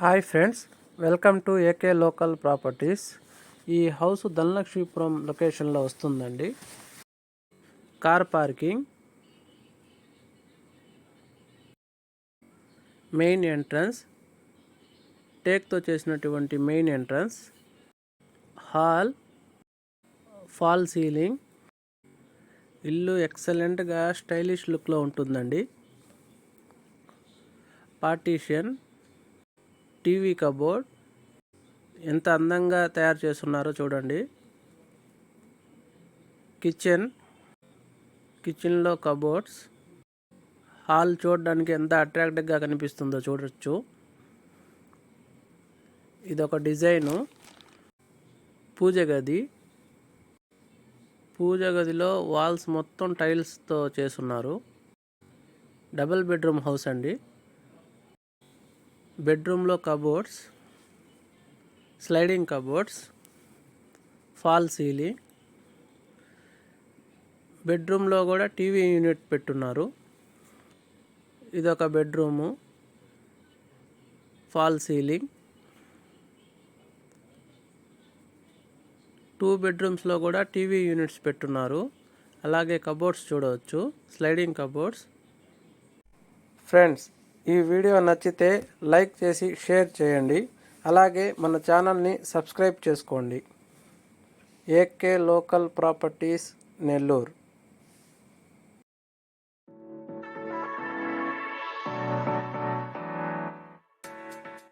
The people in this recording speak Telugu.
Hi friends, welcome to AK local properties. ఈ హౌస్ ధనలక్ష్మీపురం లొకేషన్లో వస్తుందండి. కార్ పార్కింగ్, మెయిన్ ఎంట్రన్స్, టేక్తో చేసినటువంటి main entrance, hall, fall ceiling. ఇల్లు ఎక్సలెంట్గా స్టైలిష్ లుక్లో ఉంటుందండి. పార్టీషన్, టీవీ కబోర్డ్ ఎంత అందంగా తయారు చేస్తున్నారో చూడండి. కిచెన్లో కబోర్డ్స్, హాల్ చూడడానికి ఎంత అట్రాక్టివ్గా కనిపిస్తుందో చూడొచ్చు. ఇదొక డిజైను. పూజ గదిలో వాల్స్ మొత్తం టైల్స్తో చేసున్నారు. డబుల్ బెడ్రూమ్ హౌస్ అండి. బెడ్రూమ్లో cupboards, sliding cupboards, fall ceiling. బెడ్రూమ్లో కూడా టీవీ యూనిట్ పెట్టున్నారు. ఇదొక బెడ్రూము, ఫాల్ సీలింగ్. 2 బెడ్రూమ్స్లో కూడా టీవీ యూనిట్స్ పెట్టున్నారు. అలాగే కబోర్డ్స్ చూడవచ్చు, స్లైడింగ్ కబోర్డ్స్. ఫ్రెండ్స్, ఈ వీడియో నచ్చితే లైక్ చేసి షేర్ చేయండి. అలాగే మన ఛానల్ని సబ్స్క్రైబ్ చేసుకోండి. AK local properties, Nellore.